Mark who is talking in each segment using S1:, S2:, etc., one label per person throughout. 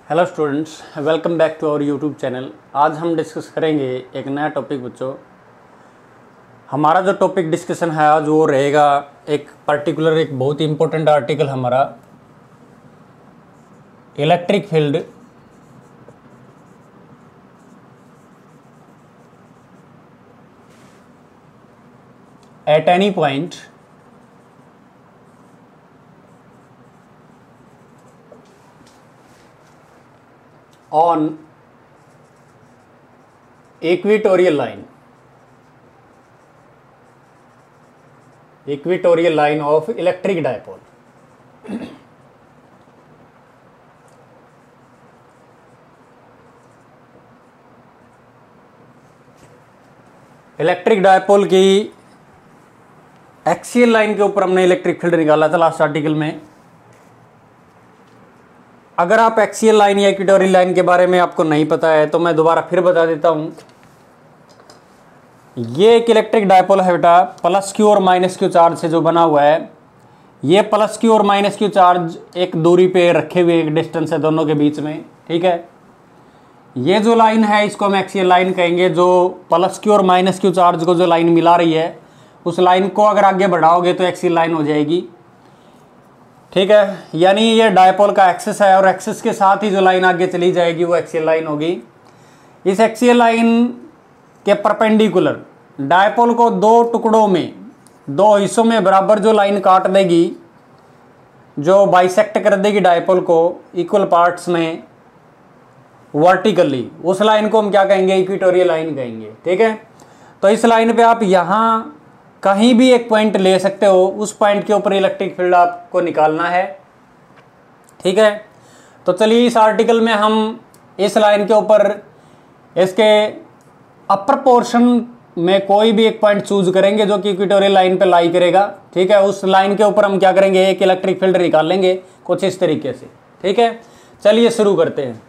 S1: Hello students, welcome back to our YouTube channel. आज हम discuss करेंगे एक नया टॉपिक। बच्चों, हमारा जो टॉपिक डिस्कशन है आज वो रहेगा एक पर्टिकुलर, एक बहुत ही इम्पोर्टेंट आर्टिकल हमारा electric field at any point on equatorial line of electric dipole। Electric dipole की एक्सियल लाइन के ऊपर हमने इलेक्ट्रिक फील्ड निकाला था लास्ट आर्टिकल में। अगर आप एक्सियल लाइन या इक्वेटोरियल लाइन के बारे में आपको नहीं पता है तो मैं दोबारा फिर बता देता हूं। ये एक इलेक्ट्रिक डायपोल है बेटा, प्लस क्यू और माइनस क्यू चार्ज से जो बना हुआ है। ये प्लस क्यू और माइनस क्यू चार्ज एक दूरी पे रखे हुए, एक डिस्टेंस है दोनों के बीच में, ठीक है। ये जो लाइन है इसको हम एक्सियल लाइन कहेंगे। जो प्लस क्यू और माइनस क्यू चार्ज को जो लाइन मिला रही है उस लाइन को अगर आगे बढ़ाओगे तो एक्सियल लाइन हो जाएगी, ठीक है। यानी ये डायपोल का एक्सिस है और एक्सिस के साथ ही जो लाइन आगे चली जाएगी वो एक्सियल लाइन होगी। इस एक्सियल लाइन के परपेंडिकुलर डायपोल को दो टुकड़ों में, दो हिस्सों में बराबर जो लाइन काट देगी, जो बाइसेक्ट कर देगी डायपोल को इक्वल पार्ट्स में वर्टिकली, उस लाइन को हम क्या कहेंगे? इक्वेटोरियल लाइन कहेंगे, ठीक है। तो इस लाइन पे आप यहाँ कहीं भी एक पॉइंट ले सकते हो, उस पॉइंट के ऊपर इलेक्ट्रिक फील्ड आपको निकालना है, ठीक है। तो चलिए इस आर्टिकल में हम इस लाइन के ऊपर इसके अपर पोर्शन में कोई भी एक पॉइंट चूज करेंगे जो कि इक्वेटोरियल लाइन पे लाई करेगा, ठीक है। उस लाइन के ऊपर हम क्या करेंगे? एक इलेक्ट्रिक फील्ड निकालेंगे कुछ इस तरीके से, ठीक है। चलिए शुरू करते हैं।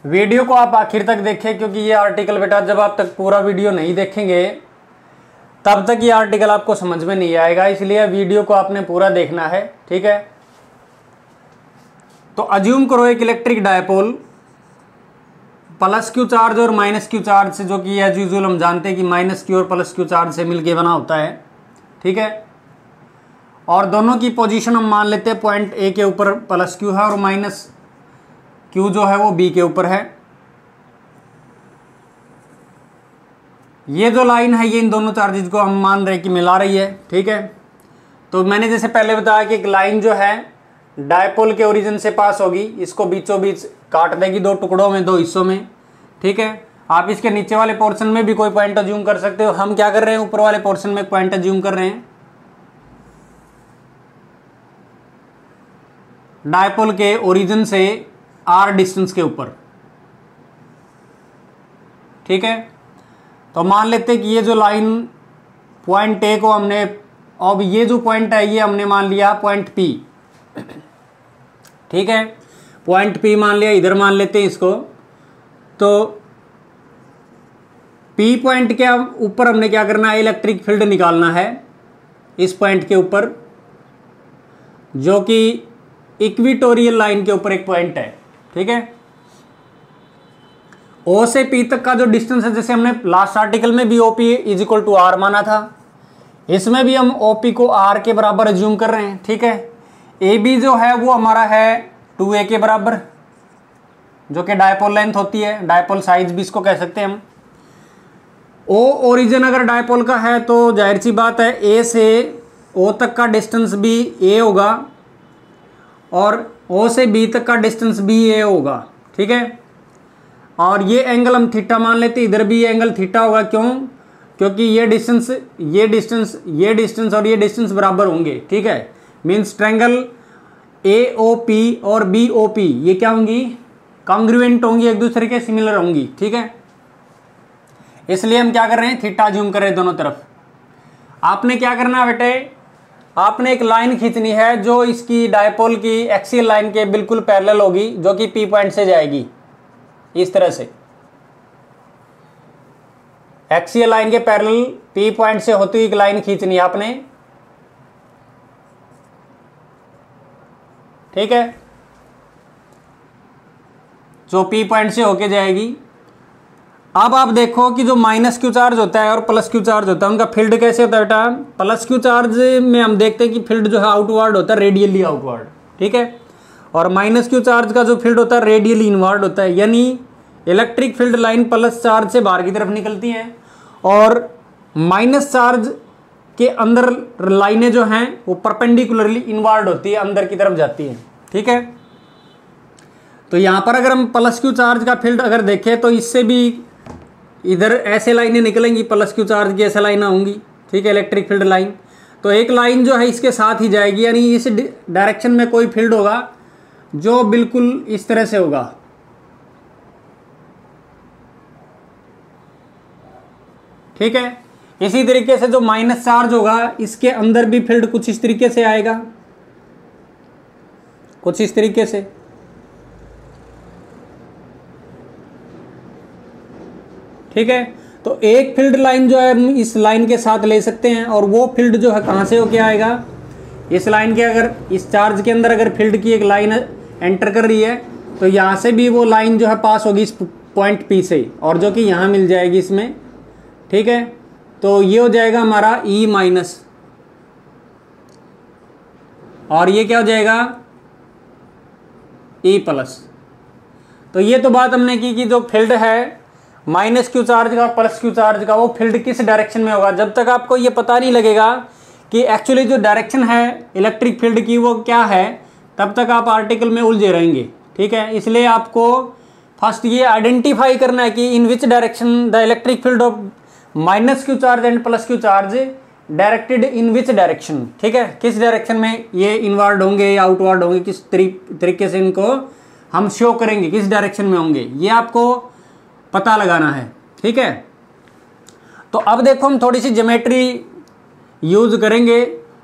S1: वीडियो को आप आखिर तक देखें, क्योंकि ये आर्टिकल बेटा जब आप तक पूरा वीडियो नहीं देखेंगे तब तक ये आर्टिकल आपको समझ में नहीं आएगा, इसलिए वीडियो को आपने पूरा देखना है, ठीक है। तो अज्यूम करो एक electric dipole plus q charge और माइनस क्यू चार्ज से, जो कि एज यूजुअल हम जानते हैं कि माइनस क्यू और प्लस क्यू चार्ज से मिलके बना होता है, ठीक है। और दोनों की पोजीशन हम मान लेते हैं पॉइंट ए के ऊपर प्लस क्यू है और माइनस क्यू जो है वो बी के ऊपर है। ये जो लाइन है ये इन दोनों चार्जेस को हम मान रहे हैं कि मिला रही है, ठीक है। तो मैंने जैसे पहले बताया कि एक लाइन जो है डायपोल के ओरिजिन से पास होगी, इसको बीचों बीच काट देगी दो टुकड़ों में, दो हिस्सों में, ठीक है। आप इसके नीचे वाले पोर्शन में भी कोई पॉइंट अज्यूम कर सकते हो। हम क्या कर रहे हैं? ऊपर वाले पोर्शन में पॉइंट अज्यूम कर रहे हैं डायपोल के ओरिजिन से आर डिस्टेंस के ऊपर, ठीक है। तो मान लेते हैं कि ये जो लाइन पॉइंट ए को हमने, अब ये जो पॉइंट है ये हमने मान लिया पॉइंट पी, ठीक है। पॉइंट पी मान लिया, इधर मान लेते हैं इसको। तो पी पॉइंट के ऊपर हमने क्या करना है? इलेक्ट्रिक फील्ड निकालना है इस पॉइंट के ऊपर, जो कि इक्वेटोरियल लाइन के ऊपर एक पॉइंट है, ठीक है। ओ से पी तक का जो डिस्टेंस है, जैसे हमने लास्ट आर्टिकल में भी OP is equal to R माना था, इसमें भी हम ओपी को आर के बराबर अज्यूम कर रहे हैं, ठीक है। ए बी जो है वो हमारा है 2a के बराबर, जो कि डायपोल लेंथ होती है, डायपोल साइज भी इसको कह सकते हैं हम। ओ ओरिजिन अगर डायपोल का है तो जाहिर सी बात है ए से ओ तक का डिस्टेंस भी ए होगा और ओ से बी तक का डिस्टेंस भी ए होगा, ठीक है। और ये एंगल हम थीटा मान लेते हैं, इधर भी ये एंगल थीटा होगा। क्यों? क्योंकि ये डिस्टेंस और ये डिस्टेंस बराबर होंगे, ठीक है। Means triangle A O P और बी ओ पी ये क्या होंगी? कॉन्ग्रुएंट होंगी, एक दूसरे के सिमिलर होंगी, ठीक है। इसलिए हम क्या कर रहे हैं? थीटा अज्यूम कर रहे हैं दोनों तरफ। आपने क्या करना है बेटे? आपने एक लाइन खींचनी है जो इसकी डायपोल की एक्सियल लाइन के बिल्कुल पैरेलल होगी, जो कि पी पॉइंट से जाएगी इस तरह से। एक्सियल लाइन के पैरेलल पी पॉइंट से होती हुई एक लाइन खींचनी है आपने, ठीक है, जो पी पॉइंट से होके जाएगी। अब आप देखो कि जो माइनस क्यू चार्ज होता है और प्लस क्यू चार्ज होता है उनका फील्ड कैसे होता है बेटा। प्लस क्यू चार्ज में हम देखते हैं कि फील्ड जो है आउटवर्ड होता है, रेडियली आउटवर्ड, ठीक है, और माइनस क्यू चार्ज का जो फील्ड होता है रेडियली इनवर्ड होता है, यानी electric field line plus charge से बाहर की तरफ निकलती हैं और माइनस चार्ज के अंदर लाइनें जो हैं वो परपेंडिकुलरली इनवर्ड होती है, अंदर की तरफ जाती हैं, ठीक है। तो यहाँ पर अगर हम प्लस क्यू चार्ज का फील्ड अगर देखें तो इससे भी इधर ऐसे लाइनें निकलेंगी, प्लस क्यू चार्ज की ऐसे लाइनें होंगी, ठीक है, इलेक्ट्रिक फील्ड लाइन। तो एक लाइन जो है इसके साथ ही जाएगी, यानी इस डायरेक्शन में कोई फील्ड होगा जो बिल्कुल इस तरह से होगा, ठीक है। इसी तरीके से जो माइनस चार्ज होगा इसके अंदर भी फील्ड कुछ इस तरीके से आएगा, कुछ इस तरीके से, ठीक है। तो एक फील्ड लाइन जो है हम इस लाइन के साथ ले सकते हैं और वो फील्ड जो है कहाँ से होके आएगा, इस लाइन के, अगर इस चार्ज के अंदर अगर फील्ड की एक लाइन एंटर कर रही है तो यहाँ से भी वो लाइन जो है पास होगी इस पॉइंट पी से, और जो कि यहाँ मिल जाएगी इसमें, ठीक है। तो ये हो जाएगा हमारा ई माइनस और ये क्या हो जाएगा ई प्लस। तो ये तो बात हमने की कि जो फील्ड है माइनस क्यू चार्ज का प्लस क्यू चार्ज का वो फील्ड किस डायरेक्शन में होगा। जब तक आपको ये पता नहीं लगेगा कि एक्चुअली जो डायरेक्शन है इलेक्ट्रिक फील्ड की वो क्या है, तब तक आप आर्टिकल में उलझे रहेंगे, ठीक है। इसलिए आपको फर्स्ट ये आइडेंटिफाई करना है कि in which direction the electric field of minus q charge and plus q charge directed in which direction, ठीक है, किस डायरेक्शन में ये इनवर्ड होंगे या आउटवर्ड होंगे, किस तरीके से इनको हम शो करेंगे, किस डायरेक्शन में होंगे, ये आपको पता लगाना है, ठीक है। तो अब देखो हम थोड़ी सी ज्योमेट्री यूज करेंगे।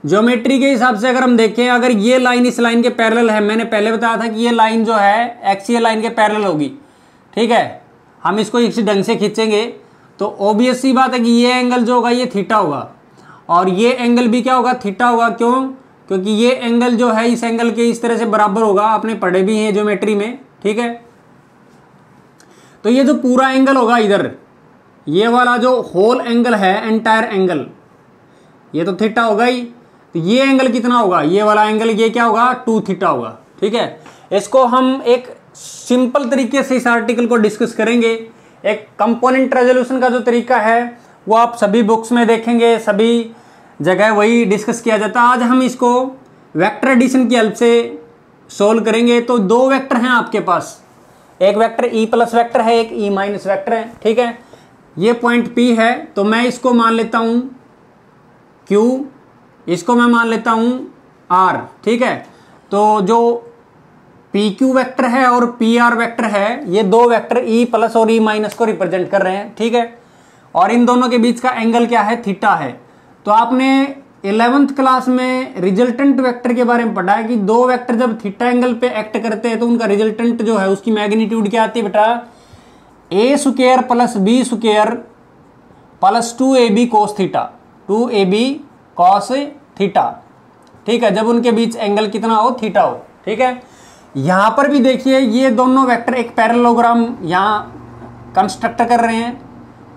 S1: ज्योमेट्री के हिसाब से अगर हम देखें, अगर ये लाइन इस लाइन के पैरेलल है, मैंने पहले बताया था कि ये लाइन जो है एक्सियल लाइन के पैरेलल होगी, ठीक है। हम इसको इसी ढंग से खींचेंगे तो ऑब्वियस सी बात है कि ये एंगल जो होगा ये थीटा होगा और ये एंगल भी क्या होगा, थीटा होगा। क्यों? क्योंकि ये एंगल जो है इस एंगल के इस तरह से बराबर होगा, आपने पढ़े भी हैं ज्योमेट्री में, ठीक है। तो ये जो पूरा एंगल होगा इधर, ये वाला जो होल एंगल है, एंटायर एंगल, ये तो थीटा होगा ही। तो ये एंगल कितना होगा, ये वाला एंगल, ये क्या होगा 2 थीटा होगा, ठीक है। इसको हम एक सिंपल तरीके से इस आर्टिकल को डिस्कस करेंगे। एक कंपोनेंट रेजोल्यूशन का जो तरीका है वो आप सभी बुक्स में देखेंगे, सभी जगह वही डिस्कस किया जाता है। आज हम इसको वेक्टर एडिशन की हेल्प से सोल्व करेंगे। तो 2 वेक्टर हैं आपके पास, एक वेक्टर ई प्लस वेक्टर है, एक ई माइनस वेक्टर है, ठीक है। ये पॉइंट पी है तो मैं इसको मान लेता हूं क्यू, इसको मैं मान लेता हूं आर, ठीक है। तो जो पी क्यू वेक्टर है और पी आर वेक्टर है, ये 2 वेक्टर ई प्लस और ई माइनस को रिप्रेजेंट कर रहे हैं, ठीक है। और इन दोनों के बीच का एंगल क्या है, थीटा है। तो आपने 11th क्लास में रिजल्टेंट वेक्टर के बारे में पढ़ा है कि 2 वेक्टर जब थीटा एंगल पे एक्ट करते हैं तो उनका रिजल्टेंट जो है उसकी मैग्नीट्यूड क्या आती है बेटा, a square plus b square plus 2ab cos theta, 2ab cos theta, ठीक है, जब उनके बीच एंगल कितना हो, थीटा हो, ठीक है। यहां पर भी देखिए ये दोनों वेक्टर एक पैरेललोग्राम यहां कंस्ट्रक्ट कर रहे हैं,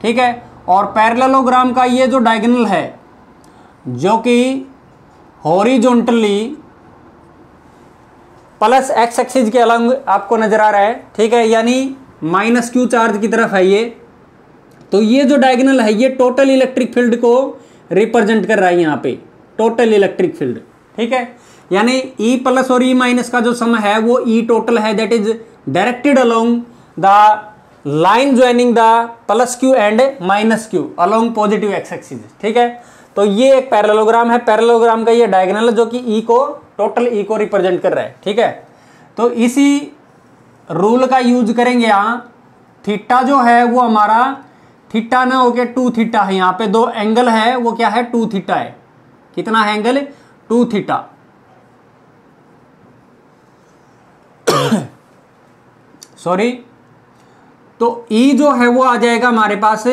S1: ठीक है। और पैरेललोग्राम का ये जो डायगोनल है जो कि हॉरिजॉन्टली प्लस एक्स एक्सिस के अलग आपको नजर आ रहा है, ठीक है, यानी माइनस क्यू चार्ज की तरफ है ये। तो ये जो डायगोनल है ये टोटल इलेक्ट्रिक फील्ड को रिप्रेजेंट कर रहा है यहाँ पे, टोटल इलेक्ट्रिक फील्ड, ठीक है। यानी ई प्लस और ई माइनस का जो सम है वो ई टोटल है, that is directed along the line joining the plus Q and minus Q along positive x axis, ठीक है। तो ये एक पैरेललोग्राम है, पैरेललोग्राम का ये डायगोनल जो कि ई को, टोटल ई को रिप्रेजेंट कर रहा है, ठीक है। तो इसी रूल का यूज करेंगे यहां। थीटा जो है वो हमारा थीटा ना होके 2 थीटा है, यहाँ पे 2 एंगल है, वो क्या है 2 थीटा है। कितना है एंगल, 2 थीटा। सॉरी, तो ई जो है वो आ जाएगा हमारे पास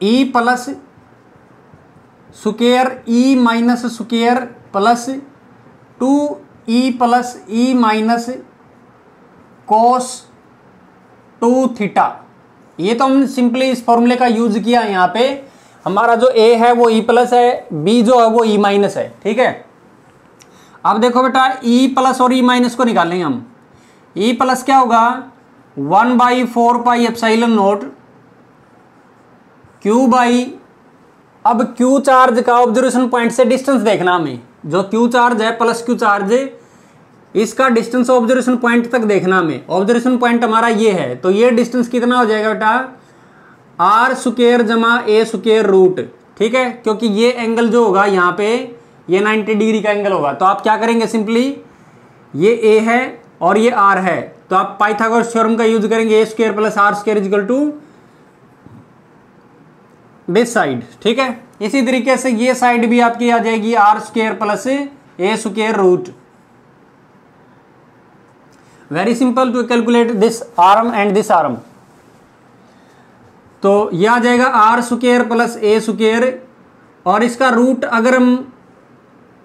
S1: e plus square e minus square plus 2e plus e minus cos 2 theta. ये तो हम सिंपली इस फॉर्मूले का यूज किया यहाँ पे। हमारा जो a है वो e प्लस है, b जो है वो e माइनस है, ठीक है। अब देखो बेटा e प्लस और e माइनस को निकालेंगे हम। e प्लस क्या होगा 1/4 pi epsilon not q by, अब q चार्ज का ऑब्जर्वेशन पॉइंट से डिस्टेंस देखना हमें, जो q चार्ज है प्लस q चार्ज इसका डिस्टेंस ऑब्जर्वेशन पॉइंट तक देखना हमें। ऑब्जर्वेशन पॉइंट हमारा ये है, तो ये डिस्टेंस कितना हो जाएगा बेटा आर स्क्वायर जमा ए स्क्वायर रूट, ठीक है, क्योंकि ये एंगल जो होगा यहाँ पे ये 90 डिग्री का एंगल होगा। तो आप क्या करेंगे, सिंपली ये ए है और ये आर है, तो आप पाइथागोरस थ्योरम का यूज करेंगे, a square plus r square equal to this side, ठीक है। इसी तरीके से ये साइड भी आपकी आ जाएगी R square plus A square root. Very simple to calculate this arm and this arm. तो यह आ जाएगा R square plus A square, और इसका रूट अगर हम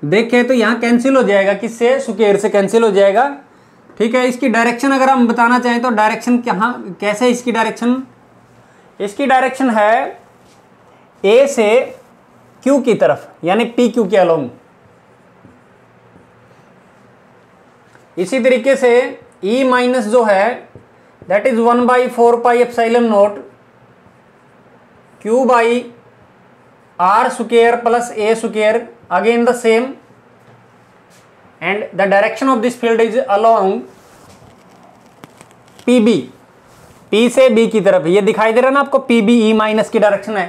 S1: देखें तो यहां कैंसिल हो जाएगा, किससे, स्क्वायर से कैंसिल हो जाएगा, ठीक है। इसकी डायरेक्शन अगर हम बताना चाहें तो डायरेक्शन कहाँ कैसे, इसकी डायरेक्शन है ए से क्यू की तरफ, यानी पी क्यू के अलोंग। इसी तरीके से ई माइनस जो है that is 1/4 pi epsilon not Q by R square plus A square, again the same, and the direction of this field is along P B, P से बी की तरफ। ये दिखाई दे रहा है ना आपको, पी बी ई माइनस की डायरेक्शन है,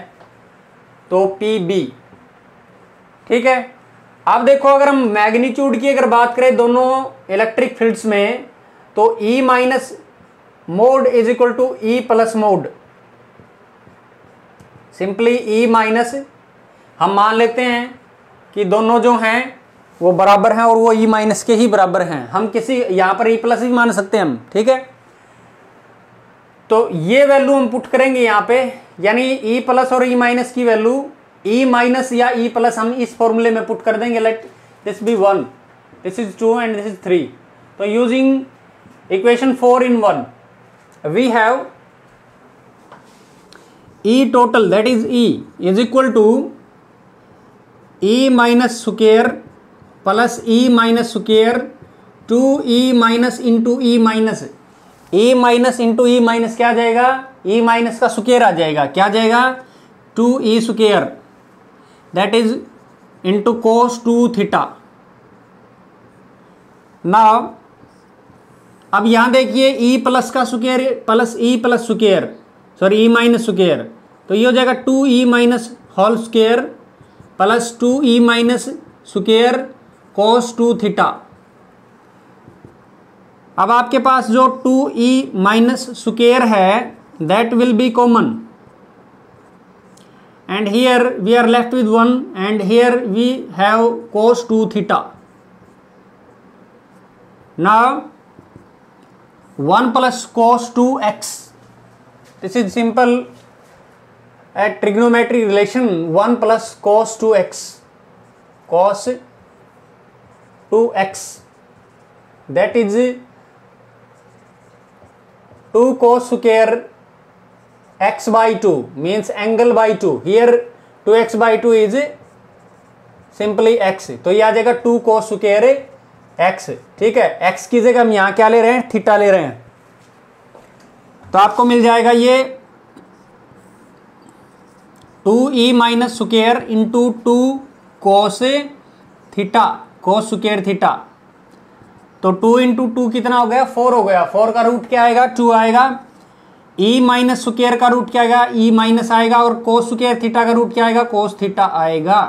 S1: तो पी बी, ठीक है। अब देखो अगर हम मैग्नीट्यूड की अगर बात करें दोनों इलेक्ट्रिक फील्ड्स में, तो e minus mode is equal to e plus mode. Simply e minus हम मान लेते हैं कि दोनों जो हैं वो बराबर हैं और वो ई माइनस के ही बराबर हैं। हम किसी यहां पर ई प्लस भी मान सकते हैं हम, ठीक है। तो ये वैल्यू हम पुट करेंगे यहाँ पे, यानी ई प्लस और ई माइनस की वैल्यू, ई माइनस या ई प्लस हम इस फॉर्मूले में पुट कर देंगे। Let this be 1, this is 2 and this is 3। तो using equation 4 in 1 we have E total, that is E is equal to E minus square plus E minus square 2E minus into E minus, E minus into E minus क्या आ जाएगा, E minus का square आ जाएगा, क्या आ जाएगा 2E square, that is into cos 2 theta। Now अब यहां देखिए E plus का square plus E plus square, sorry e minus square, तो ये हो जाएगा 2e minus whole square plus 2e minus square cos 2 theta. अब आपके पास जो 2e माइनस स्क्वायर है that will be common, and here we are left with 1 and here we have cos 2 theta. Now 1 plus cos 2x, this is simple a trigonometry relation, 1 plus cos 2x, cos 2x, that is 2 cos square x by 2 means angle by 2, here 2x by 2 is simply x, तो ये आ जाएगा 2 cos square x, ठीक है। x की जगह हम यहाँ क्या ले रहे हैं, थीटा ले रहे हैं, तो आपको मिल जाएगा ये 2e माइनस स्क्वायर इंटू 2 कोस थीटा, कोस स्क्वायर थीटा। तो 2 इंटू 2 कितना हो गया, 4 हो गया। 4 का रूट क्या आएगा, 2 आएगा। e माइनस स्क्वायर का रूट क्या आएगा, e माइनस आएगा, और कोस स्क्वायर थीटा का रूट क्या आएगा, कोस थीटा आएगा,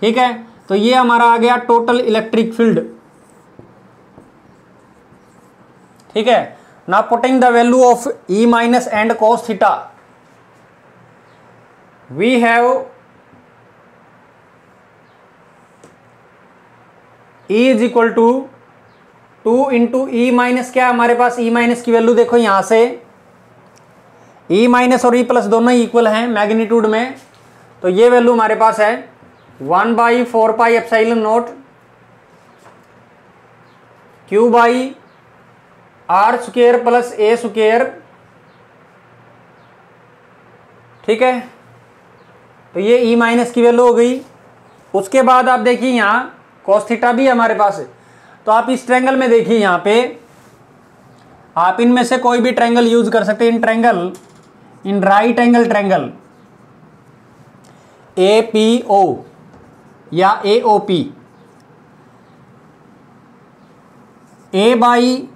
S1: ठीक है। तो ये हमारा आ गया टोटल इलेक्ट्रिक फील्ड, ठीक है। Now putting the value of E minus and cos theta, we have E is equal to 2 into E minus, क्या हमारे पास E minus की वैल्यू देखो यहां से, E माइनस और E प्लस दोनों ही इक्वल हैं मैग्नीट्यूड में, तो ये वैल्यू हमारे पास है 1/4 pi epsilon not Q by R square plus A square, ठीक है। तो ये ई माइनस की वैल्यू हो गई। उसके बाद आप देखिए यहाँ cos थीटा भी हमारे पास है, तो आप इस ट्रायंगल में देखिए यहाँ पे आप इनमें से कोई भी ट्रायंगल यूज कर सकते हैं। In triangle, in right angle triangle APO या AOP, A by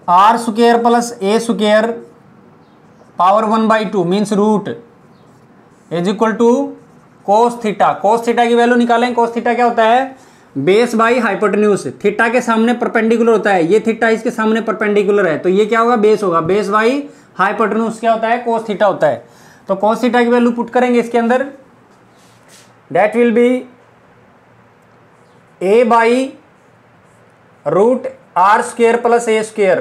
S1: R square plus A square power 1/2 means root is equal to cos theta. Cos theta की वैल्यू निकालें। कोस थीटा क्या होता है? Base by hypotenuse. थीटा के सामने perpendicular होता है, ये थीटा इसके सामने परपेंडिकुलर है, तो ये क्या होगा? बेस होगा। बेस बाई हाइपोटेन्यूज क्या होता है? कोस थीटा होता है। तो कोस थीटा की वैल्यू पुट करेंगे इसके अंदर, that will be A by root R square plus A square.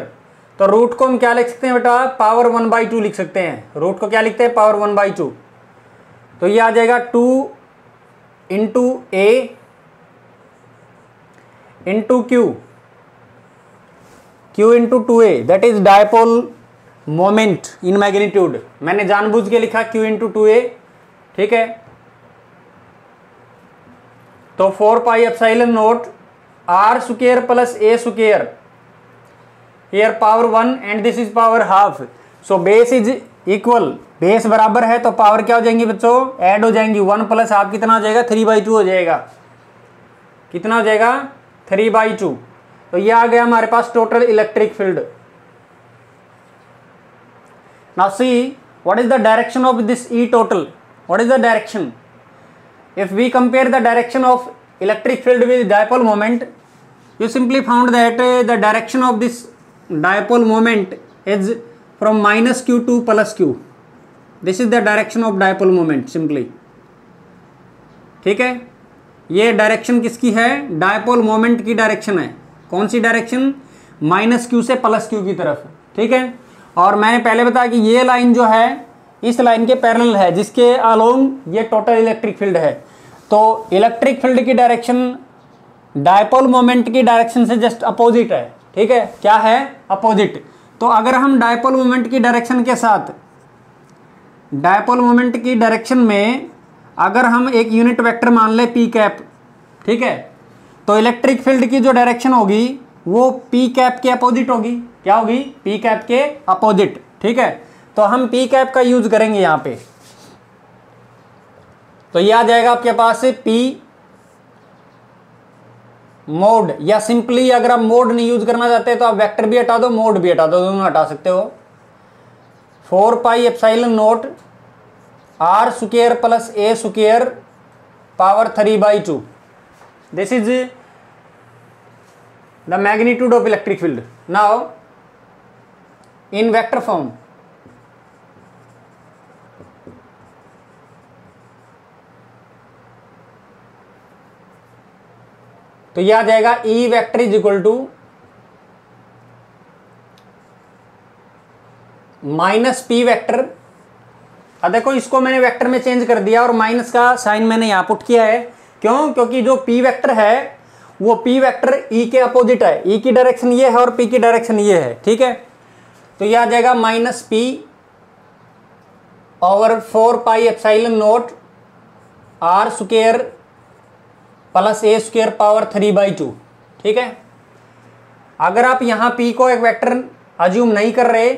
S1: तो रूट को हम क्या लिख सकते हैं बेटा? पावर 1/2 लिख सकते हैं। रूट को क्या लिखते हैं? पावर 1/2। तो ये आ जाएगा 2 into A into Q, Q into 2a, that is dipole moment in magnitude. मैंने जानबूझ के लिखा क्यू इंटू 2a, ठीक है। तो 4 pi epsilon naught R square plus A square, here power 1 and this is power half. So base is equal, base बराबर है तो पावर क्या हो जाएंगी बच्चों? ऐड हो जाएंगी। 1 प्लस हाफ कितना हो जाएगा? 3/2 हो जाएगा। कितना हो जाएगा? 3/2। तो ये आ गया हमारे पास total electric field. Now see what is the direction of this e total? What is the direction? If we compare the direction of electric field with dipole moment, you simply found that the direction of this dipole moment is from minus q to plus q. This is the direction of dipole moment simply. ठीक है, ये direction किसकी है? Dipole moment की direction है। कौन सी direction? Minus Q से plus Q की तरफ, ठीक है। और मैंने पहले बताया कि ये लाइन जो है इस लाइन के पैरेलल है, जिसके अलोंग ये टोटल इलेक्ट्रिक फील्ड है। तो इलेक्ट्रिक फील्ड की डायरेक्शन डायपोल मोमेंट की डायरेक्शन से जस्ट अपोजिट है, ठीक है। क्या है? अपोजिट। तो अगर हम डायपोल मोमेंट की डायरेक्शन के साथ, डायपोल मोमेंट की डायरेक्शन में अगर हम एक यूनिट वेक्टर मान ले पी कैप, ठीक है, तो इलेक्ट्रिक फील्ड की जो डायरेक्शन होगी वो पी कैप के अपोजिट होगी। क्या होगी? पी कैप के अपोजिट, ठीक है। तो हम पी कैप का यूज करेंगे यहां पे। तो ये आ जाएगा आपके पास पी मोड, या सिंपली अगर आप मोड नहीं यूज करना चाहते तो आप वेक्टर भी हटा दो, मोड भी हटा दो, दोनों हटा सकते हो। 4 pi epsilon naught R square plus A square power 3/2। This is the magnitude of electric field. Now in vector form, तो यह आ जाएगा E vector is equal to minus P vector. अब देखो इसको मैंने वेक्टर में चेंज कर दिया और माइनस का साइन मैंने यहां पुट किया है। क्यों? क्योंकि जो पी वेक्टर है वो पी वेक्टर ई के अपोजिट है। ई की डायरेक्शन ये है और पी की डायरेक्शन ये है, ठीक है। तो यह आ जाएगा minus P over 4 pi epsilon naught R square plus ए स्क्वेयर पावर 3/2, ठीक है। अगर आप यहां पी को एक वेक्टर अज्यूम नहीं कर रहे,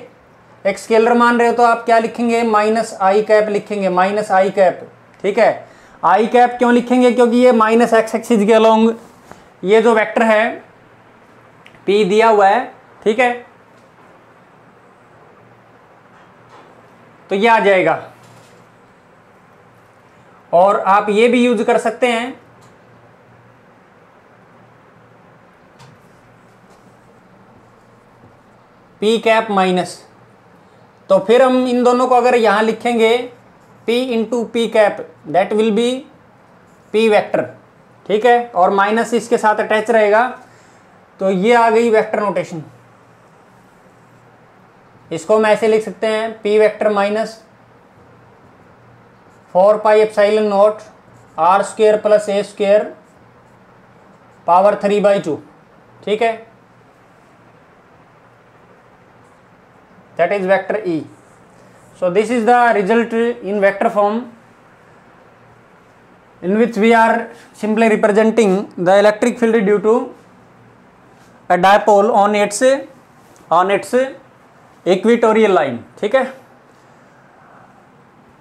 S1: एक स्केलर मान रहे हो, तो आप क्या लिखेंगे? माइनस आई कैप लिखेंगे, माइनस आई कैप, ठीक है। आई कैप क्यों लिखेंगे? क्योंकि ये माइनस एक्स एक्सिस के अलोंग ये जो वेक्टर है पी दिया हुआ है, ठीक है। तो ये आ जाएगा। और आप ये भी यूज कर सकते हैं, पी कैप माइनस। तो फिर हम इन दोनों को अगर यहां लिखेंगे P into P cap, that will B P vector, ठीक है। और माइनस इसके साथ अटैच रहेगा, तो ये आ गई वेक्टर नोटेशन। इसको हम ऐसे लिख सकते हैं P vector minus 4 pi epsilon naught R square plus ए स्क्वेयर पावर 3/2, ठीक है। that is vector E. So this is the result in vector form, in which we are simply representing the electric field due to a dipole on its equatorial line. ठीक है,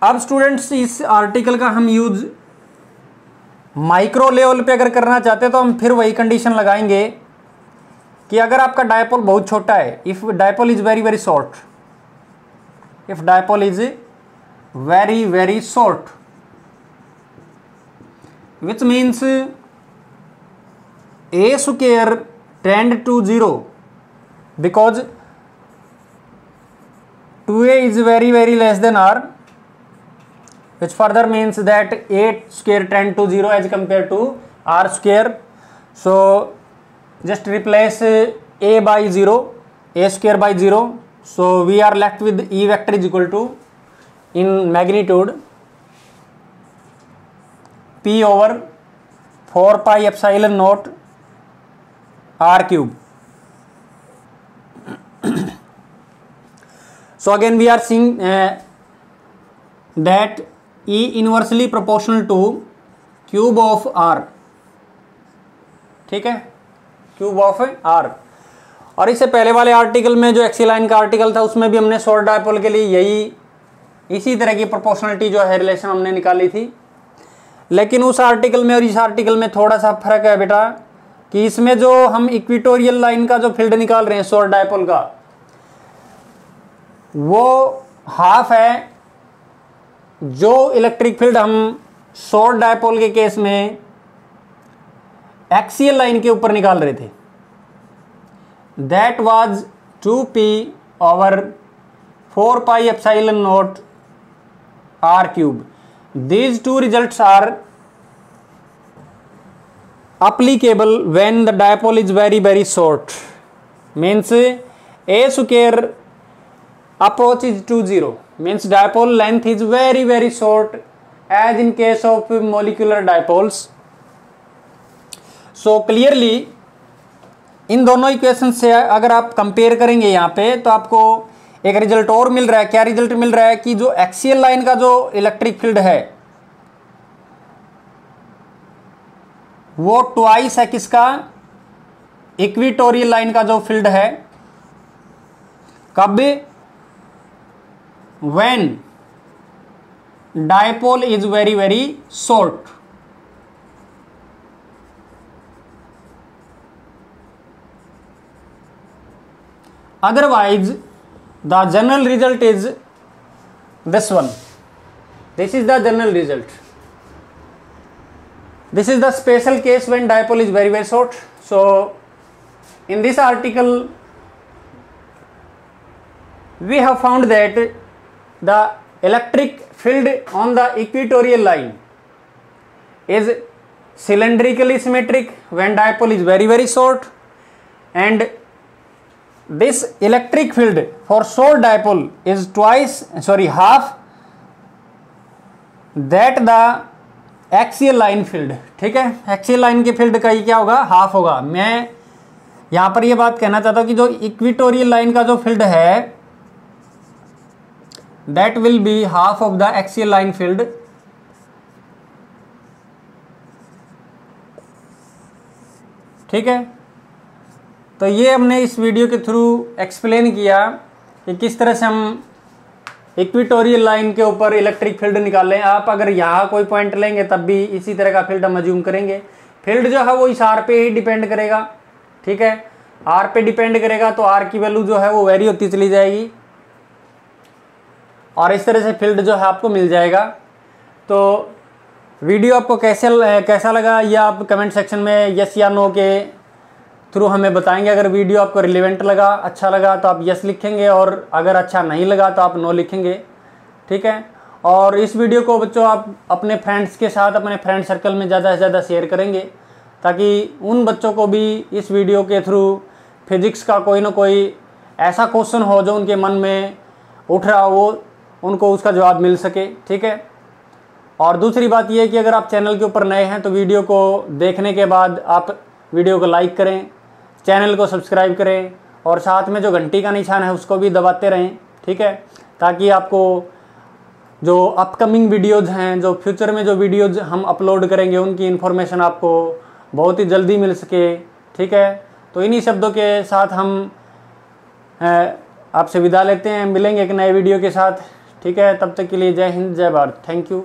S1: अब students इस article का हम use micro level पे अगर करना चाहते हैं तो हम फिर वही कंडीशन लगाएंगे कि अगर आपका डायपोल बहुत छोटा है, if dipole is very very short, if dipole is very very short, which means a square tend to 0 because 2a is very very less than r, which further means that a square tend to 0 as compared to r square. So just replace a by 0, a square by 0, so we are left with E vector is equal to, in magnitude, P over 4 pi epsilon naught r cube. So again we are seeing that E inversely proportional to cube of r. ठीक है, cube of r। और इससे पहले वाले article में जो XC line का article था उसमें भी हमने शॉर्ट डायपोल के लिए इसी तरह की प्रोपोर्शनलिटी जो है रिलेशन हमने निकाली थी। लेकिन उस आर्टिकल में और इस आर्टिकल में थोड़ा सा फर्क है बेटा, कि इसमें जो हम इक्वेटोरियल लाइन का जो फील्ड निकाल रहे हैं शॉर्ट डायपोल का, वो हाफ है जो इलेक्ट्रिक फील्ड हम शॉर्ट डायपोल के केस में एक्सियल लाइन के ऊपर निकाल रहे थे, that was 2p over 4 pi epsilon not r cube. These two results are applicable when the dipole is very very short, means a square approaches to 0, means dipole length is very very short as in case of molecular dipoles. So clearly इन दोनों equation से अगर आप compare करेंगे यहाँ पे तो आपको एक रिजल्ट और मिल रहा है। क्या रिजल्ट मिल रहा है कि जो एक्सियल लाइन का जो इलेक्ट्रिक फील्ड है वो ट्वाइस है किसका, इक्वेटोरियल लाइन का जो फील्ड है। कब, when dipole is very very short. Otherwise the general result is this one. This is the general result. This is the special case when dipole is very very short. So in this article we have found that the electric field on the equatorial line is cylindrically symmetric when dipole is very very short, and this electric field for short dipole is half that the axial line field। ठीक है, axial line के field का ही क्या होगा, half होगा। मैं यहां पर ये बात कहना चाहता हूं कि जो इक्वेटोरियल लाइन का जो फील्ड है that will be half of the axial line field। ठीक है, तो ये हमने इस वीडियो के थ्रू एक्सप्लेन किया कि किस तरह से हम इक्वेटोरियल लाइन के ऊपर इलेक्ट्रिक फील्ड निकालें। आप अगर यहाँ कोई पॉइंट लेंगे तब भी इसी तरह का फील्ड हम अज्यूम करेंगे। फील्ड जो है वो इस आर पे ही डिपेंड करेगा। ठीक है, आर पे डिपेंड करेगा तो आर की वैल्यू जो है वो वेरी होती चली जाएगी और इस तरह से फील्ड जो है आपको मिल जाएगा। तो वीडियो आपको कैसा लगा या आप कमेंट सेक्शन में यस या नो के थ्रू हमें बताएंगे। अगर वीडियो आपको रिलेवेंट लगा, अच्छा लगा तो आप यस लिखेंगे, और अगर अच्छा नहीं लगा तो आप नो लिखेंगे। ठीक है, और इस वीडियो को बच्चों आप अपने फ्रेंड्स के साथ, अपने फ्रेंड सर्कल में ज़्यादा से ज़्यादा शेयर करेंगे ताकि उन बच्चों को भी इस वीडियो के थ्रू फिजिक्स का कोई ना कोई ऐसा क्वेश्चन हो जो उनके मन में उठ रहा हो, उनको उसका जवाब मिल सके। ठीक है, और दूसरी बात यह है कि अगर आप चैनल के ऊपर नए हैं तो वीडियो को देखने के बाद आप वीडियो को लाइक करें, चैनल को सब्सक्राइब करें और साथ में जो घंटी का निशान है उसको भी दबाते रहें, ठीक है, ताकि आपको जो अपकमिंग वीडियोज़ हैं, जो फ्यूचर में जो वीडियोज़ हम अपलोड करेंगे उनकी इन्फॉर्मेशन आपको बहुत ही जल्दी मिल सके, ठीक है। तो इन्हीं शब्दों के साथ हम आपसे विदा लेते हैं, मिलेंगे एक नए वीडियो के साथ, ठीक है। तब तक के लिए जय हिंद, जय भारत, थैंक यू।